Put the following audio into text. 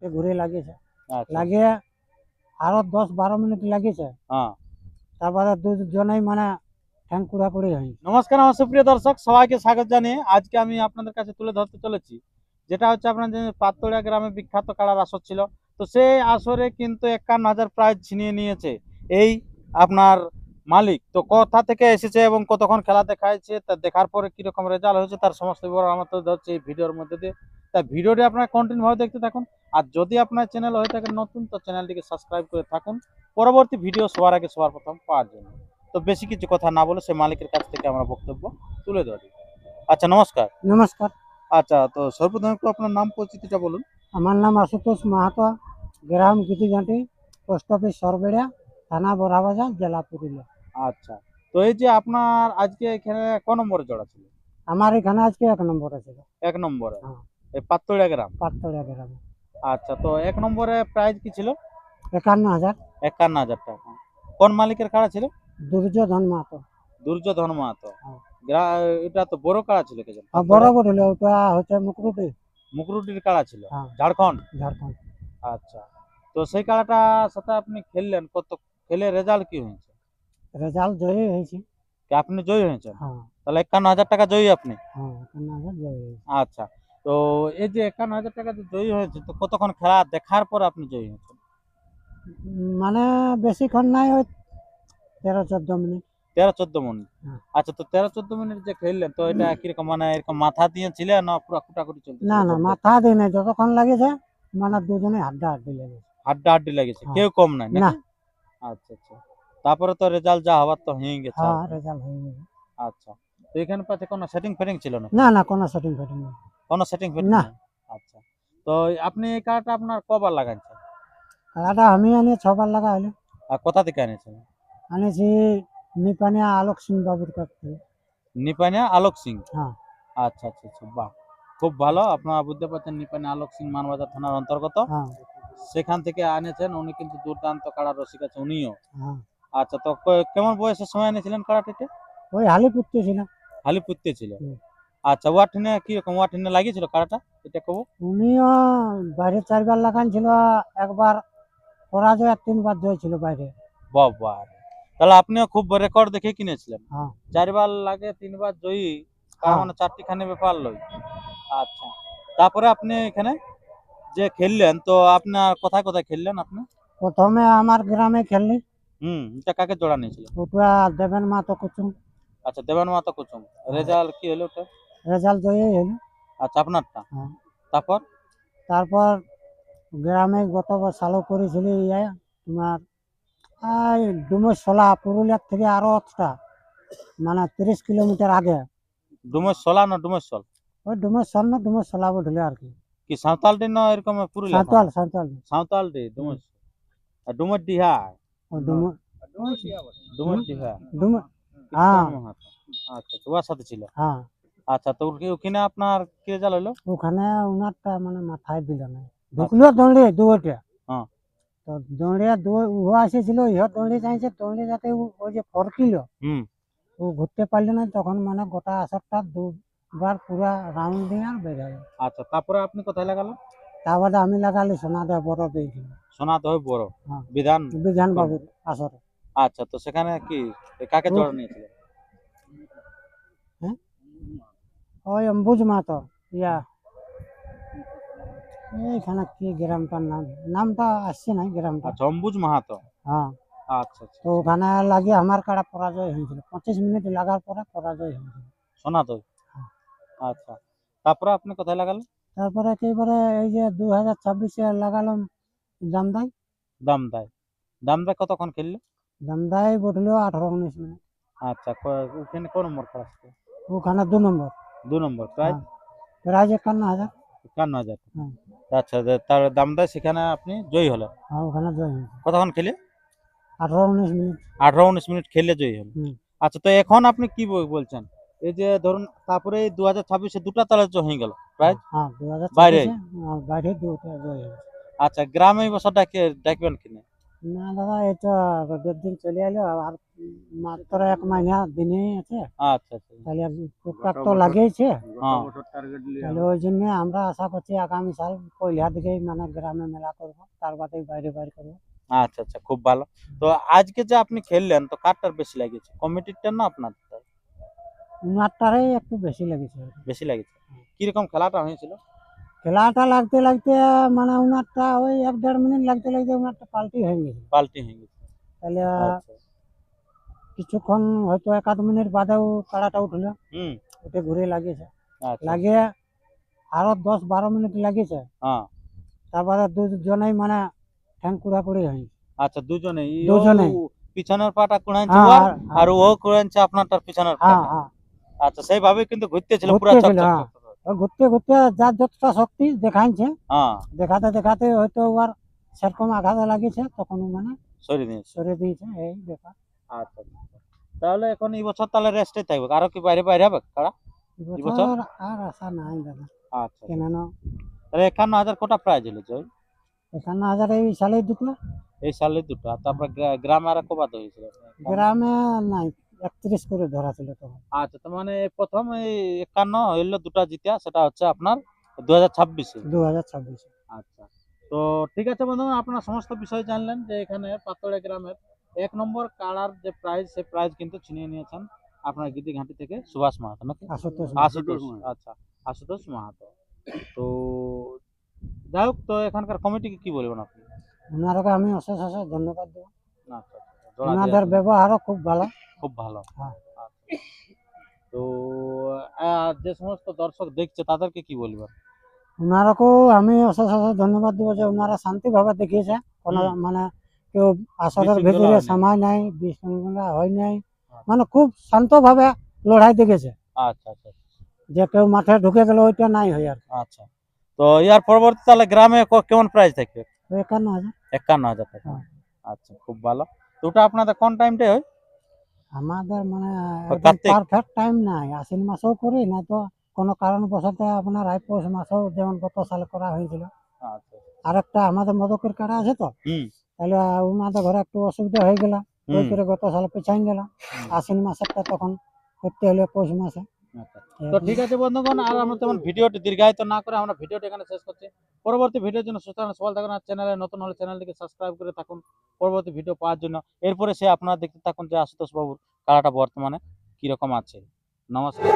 ঘুরে লাগিয়েছে, আচ্ছা লাগিয়ে আরো 10-12 মিনিট লাগিয়েছে, হ্যাঁ। তারপরে দুজনেই মানে ঠ্যাং কুড়াকুড়ি হয়নি। নমস্কার আমার সুপ্রিয় দর্শক, সবাইকে স্বাগত জানিয়ে আজকে আমি আপনাদের কাছে তুলে ধরতে চলেছি যেটা হচ্ছে আপনাদের পাতড়িয়া গ্রামে বিখ্যাত কাড়ার আসর ছিল। তো সেই আসরে কিন্তু 51,000 প্রাইজ ছিনিয়ে নিয়েছে এই আপনার মালিক। তো কোথা থেকে এসেছে এবং কতক্ষণ খেলা দেখাচ্ছে তা দেখার পরে কিরকম রেজাল্ট হয়েছে তার সমস্ত বিবরণ আমার তুলে ধরছে এই ভিডিওর মধ্যে দিয়ে। তাই ভিডিওটি আপনারা কন্টিনিউ ভাবে দেখতে থাকুন। আর যদি আপনার চ্যানেল হয়ে থাকে নতুন, তো চ্যানেলটিকে সাবস্ক্রাইব করে থাকুন পরবর্তী ভিডিও সবার আগে সবার প্রথম পাওয়ার জন্য। তো বেশি কিছু কথা না বলে সে মালিকের কাছ থেকে আমরা বক্তব্য তুলে ধরি। আচ্ছা নমস্কার। নমস্কার, আচ্ছা, তো সর্বপ্রথম একটু আপনার নাম পরিচিতিটা বলুন। আমার নাম আশুতোষ মাহাতো, গ্রাম গিটিঘাটি, পোস্ট অফিস সরবেড়িয়া, থানা বড়াবাজার, জেলা পুরুলিয়া। আচ্ছা, তো এই যে আপনার আজকে এখানে ক নম্বরে জোড়া ছিল? আমার এখানে আজকে 1 নম্বরে ছিল। 1 নম্বরে হ্যাঁ, এই পাতড়িয়া গ্রাম। পাতড়িয়া গ্রামে। আচ্ছা, তো 1 নম্বরে প্রাইজ কি ছিল? 51,000। 51,000 টাকা। কোন মালিকের কাড়া ছিল? দুর্যোধন মাহাতো। দুর্যোধন মাহাতো। হ্যাঁ। এটা তো বড় কাড়া ছিল কে জানো? বড় বড় হলো, ওটা হচ্ছে মুকুরুটি। মুকুরুটির কাড়া ছিল। হ্যাঁ, ঝাড়খণ্ড। ঝাড়খণ্ড। আচ্ছা, তো সেই কাড়াটার সাথে আপনি খেললেন, কত খেলে রেজাল্ট কি হয়েছে? রেজাল্ট জয়ী হয়েছে। কি আপনি জয়ী হয়েছেন? হ্যাঁ, তাহলে 51,000 টাকা জয়ী আপনি। হ্যাঁ, 51,000 জয়ী হয়েছে। আচ্ছা, তো এই যে 51,000 টাকা যে জয়ী হয়েছে, তো কতক্ষণ খেলা দেখার পর আপনি জয়ী হয়েছেন? মানে বেশিক্ষণ নাই, ওই 13-14 মিনিট। 13-14 মিনিট। হ্যাঁ। আচ্ছা, তো 13-14 মিনিট যে খেললেন, তো এটা কিরকম, মানে এরকম মাথা দিয়ে ছিলেন না পুরো কুটাকুটি চলতেছিল? না না, মাথা দিই নাই, যতক্ষণ লাগেছে মানে দুজনে হাড্ডাহাড্ডি লেগেছে। হাড্ডাহাড্ডি লেগেছে, হ্যাঁ। কেউ কম নাই না। নাকি? আচ্ছা আচ্ছা, তারপরে তো রেজাল্ট যা হবার তো হয়ে গেছে। হ্যাঁ, রেজাল্ট হয়ে গেছে। আচ্ছা, তো এখানে পাশে কোনো সেটিং ফেটিং ছিল না? না না, কোনো সেটিং ফেটিং নেই। কোনো সেটিং ফেটিং না। নেই। আচ্ছা, তো আপনি এই কার্ডটা আপনার কবার লাগাচ্ছেন? খেলাটা আমি আনি 6 বার লাগা হলো। আর কোথা থেকে আনিয়েছেন? আনিছি নিপানিয়া আলোক সিং বাবুর কাছ থেকে। নিপানিয়া আলোক সিং। হ্যাঁ। আচ্ছা আচ্ছা আচ্ছা, বাহ, খুব ভালো। আপনারা বুঝতে পারছেন নিপানিয়া আলোক সিং মানবাজার থানার অন্তর্গত। হ্যাঁ। সেখান থেকে আনিয়েছেন, উনি কিন্তু দুর্দান্ত কাড়া রসিক আছে উনিও। হ্যাঁ, আচ্ছা, তো কেমন বয়সের সময় এনেছিলেন কাড়াটিতে? ওই হালি পুত্তি ছিল। হালি পুততে ছিল। হুম। আচ্ছা, ওয়াটিনে কি রকম ওয়াটিনে লাগিয়েছিল কাড়াটা, এটা কব? উনিও বাইরে 4 বার লাগান ছিল, একবার পরাজয় আর 3 বার জয় ছিল বাইরে। বাবা, তাহলে আপনিও খুব রেকর্ড দেখে কিনেছিলেন। হ্যাঁ। 4 বার লাগে 3 বার জয়ী, তার হ্যাঁ। মানে 4টি খানে ব্যাপার লই। আচ্ছা, তারপরে আপনি এখানে যে খেললেন, তো আপনার কোথায় কোথায় খেললেন আপনি? প্রথমে আমার গ্রামে খেললি, এটা কাকে জোড়া নিয়েছিলেন? ওটা দেবেন মাহাতো কুচুম। আচ্ছা, দেবান মাতা কুচুম। রেজাল্ট কি হলো ওটা? রেজাল্ট জয়ী হলো। আচ্ছা, আপনারটা। হ্যাঁ। তারপর? তারপর গ্রামে গত সালও করেছিলি তোমার ডুমসলা, পুরুলিয়ার থেকে আরো একটা, মানে 30 কিলোমিটার আগে। ডুমসলা না ডুমসল? ওই ডুমসল না ডুমসলা বলে আর কি। কি সাঁওতালডি না এরকম পুরুলিয়া সাঁওতাল থানা? সাঁওতাল। সাঁওতালডি ডুমস। আর ডুমরডিহা। ওই ডুম ডুমরডিহা। ডুম হ্যাঁ। কৃষ্ণ মাহাতো। আচ্ছা, তোমার সাথে ছিল। হ্যাঁ, আচ্ছা, তো ওখানে আপনার কি রেজাল্ট হলো? ওখানে উনারটা মানে মাথায় দিল না, ঢুকলো দৌড়ে দুটা। হ্যাঁ। তো দৌড়ে উহো আসেছিল, ইহ দৌড়ে চাইছে, দৌড়ে যাতে ওই যে ফরকিল, হুম। ও ঘুরতে পারলো না, তখন মানে গোটা আসরটা 2 বার পুরা রাউন্ড দিয়ে আর বের হয়ে গেল। আচ্ছা, তারপরে আপনি কোথায় লাগালেন? তারপরে আমি লাগালি সোনাদা বড় দিয়েছিল। সোনাতে হয় বড়। হ্যাঁ, বিধান। বিধান বাবুর আসরে। আচ্ছা, তো সেখানে কি কাকে জোড়া নিয়েছিলেন? হ্যাঁ, ওই অম্বুজ মাহাতো, ইয়া এইখানে কি গ্রামটার নামটা আসছে না গ্রামটা। আচ্ছা, অম্বুজ মাহাতো। হ্যাঁ। আচ্ছা আচ্ছা, তো ওখানে লাগিয়ে আমার কাড়া পরাজয় হয়েছিল, 25 মিনিট লাগার পরে পরাজয় হয়েছিল। সোনাতই। হ্যাঁ। আচ্ছা, তারপরে আপনি কোথায় লাগালেন? তারপরে একেবারে এই যে 2026-এ লাগালাম দামদাই। দামদায়। দামদায় কতক্ষণ খেললে? দামদাই বদলো 18-19 মিনিট। আচ্ছা, ওখানে কোন নম্বর খেলা ছিল? ওখানে 2 নম্বর। 2 নম্বর প্রাইজ? হ্যাঁ, প্রাইজ 51,000। 51,000। হ্যাঁ। আচ্ছা, তার দামদায় সেখানে আপনি জয়ী হলেন। হ্যাঁ, ওখানে জয় হয়েছে। কতক্ষণ খেলে? 18-19 মিনিট। 18-19 মিনিট খেলে জয়ী হলেন। হুম। আচ্ছা, তো এখন আপনি কি বলছেন? এই যে ধরুন তারপরে 2026-এ দুটা তালে হয়ে গেল প্রাইজ হ্যাঁ, বাইরে। 2026-এ বাইরে 2টা জয় হয়েছে। আচ্ছা, গ্রামে এই বছর ডাকবেন কিনা? না দাদা, এটা রোদের দিন চলে এলো, আর মাত্র 1 মাস দিনেই আছে, আচ্ছা আচ্ছা তাহলে টুকটাক তো লাগেইছে। হ্যাঁ তাহলে ওই জন্য আমরা আশা করছি আগামী সাল পয়লা দিকেই মানে গ্রামে মেলা করব, তার বাদে বাইরে বাইরে করবো। আচ্ছা আচ্ছা, খুব ভালো। তো আজকে যে আপনি খেললেন, তো কারটার বেশি লেগেছে, কমিটিরটা না আপনারটা? উনারটারই একটু বেশি লেগেছে আর কি। বেশি লেগেছে। কিরকম খেলাটা হয়েছিল? খেলাটা লাগতে লাগতে মানে উনারটা ওই 1-1.5 মিনিট লাগতে লাগতে উনারটা পাল্টি হয়ে গেছে। পাল্টি হয়ে গেছে। তাহলে আচ্ছা কিছুক্ষণ হয়তো 1-8 মিনিট বাদেও কাড়াটা উঠলো, হুম উঠে ঘুরে লাগিয়েছে, আচ্ছা লাগিয়ে আরো 10-12 মিনিট লাগিয়েছে, হ্যাঁ তারপরে দুজনেই মানে ঠ্যাং কুড়াকুড়ি হয়েছে। আচ্ছা, দুজনেই দুজনেই। পিছনের পাটা কুড়াইছে হ্যাঁ ওর, আর- আর ও কুড়াইছে আপনারটার পিছনের হ্যাঁ পাটা। হ্যাঁ আচ্ছা, সেইভাবে কিন্তু ঘুরতেছিল পুরা ঘুরতেছিল, চকচক হ্যাঁ। চকচক। ওই ঘুরতে ঘুরতে যার যতটা শক্তি দেখাইছে, হ্যাঁ দেখাতে দেখাতে হয়তো আর সেরকম আঘাত লাগিয়েছে, তখন ও মানে সরি দিয়েছে। সরে দিয়েছে, এই ব্যাপার। আচ্ছা আচ্ছা। তাহলে এখন এই বছর তাহলে রেস্টে থাকবে, আরো কি বাইরে বাইরে হবে কারা? বছর? এবছর আর আশা নাই দাদা, আচ্ছা কেন তাহলে 51,000 কোটা প্রাইজ হলো জয়? 51,000 এই সালেই ঢুকলো। এই সালে দুটো, আর তারপর গ্রামে আর কবাদ হয়েছিল? গ্রামে নাই, 31 করে ধরা ছিল তখন। আচ্ছা, তো মানে প্রথম এই 51 হইলো দুটা জিতিয়া, সেটা হচ্ছে আপনার 2026-এ। 2026। আচ্ছা, তো ঠিক আছে বন্ধুগণ, আপনারা সমস্ত বিষয় জানলেন যে এখানে পাতড়া গ্রামের 1 নম্বর কাড়ার যে প্রাইজ, সেই প্রাইজ কিন্তু ছিনিয়ে নিয়েছেন আপনার গিদিঘাটি থেকে সুভাষ মাহাতো নাকি? আশুতোষ আশুতোষ, আচ্ছা আশুতোষ মাহাতো। তো যাই হোক, তো এখানকার কমিটিকে কি বলবেন আপনি? ওনারকে আমি অশেষ অশেষ ধন্যবাদ দেবো, আচ্ছা আচ্ছা, জোড়া দেওয়ার ওনাদের জন্য। ব্যবহারও খুব ভালো। খুব ভালো। হ্যাঁ। আচ্ছা। তো যে সমস্ত দর্শক দেখছে তাদেরকে কি বলবেন? ওনারকেও আমি অশেষ অশেষ ধন্যবাদ দেবো যে ওনারা শান্তিভাবে দেখিয়েছে, কোনো হুম। মানে কেউ আসরের বিশৃঙ্খলা ভিতরে হয় নাই। সময় নাই, বিশৃঙ্খলা হয় নাই, মানে খুব শান্তভাবে লড়াই দেখেছে, আচ্ছা আচ্ছা যে কেউ মাঠে ঢুকে গেল ওইটা নাই হয় আর। আচ্ছা। তো ইয়ার পরবর্তী তাহলে গ্রামে কেমন প্রাইস থাকবে? 51,000। 51,000 টাকা। হ্যাঁ। আচ্ছা, খুব ভালো। তো ওটা আপনাদের কোন টাইমটা হয়? আমাদের মানে কার্তিক? পারফেক্ট টাইম নাই, আশ্বিন মাসেও করি, না তো কোনো কারণবশত আপনার পৌষ মাসেও, যেমন গত সালে করা হয়েছিল। আচ্ছা আরেকটা আমাদের মদকের কাড়া আছে তো, হুম তাহলে ওনাদের ঘরে একটু অসুবিধা হয়ে গেল, ওই হুম করে গত সালে পিছাই গেল। আশ্বিন মাসেরটা তখন করতে হলে পৌষ মাসে। আচ্ছা। তো ঠিক আছে বন্ধুগণ, আর আমরা তেমন ভিডিওটি দীর্ঘায়িত না করে আমরা ভিডিওটি এখানে শেষ করছি। পরবর্তী ভিডিওর জন্য সুতরাং সবাই থাকুন, আর চ্যানেলে নতুন হলে চ্যানেলটিকে সাবস্ক্রাইব করে থাকুন পরবর্তী ভিডিও পাওয়ার জন্য। এরপরে সে আপনারা দেখতে থাকুন যে আশুতোষ বাবুর খেলাটা বর্তমানে কিরকম আছে। নমস্কার।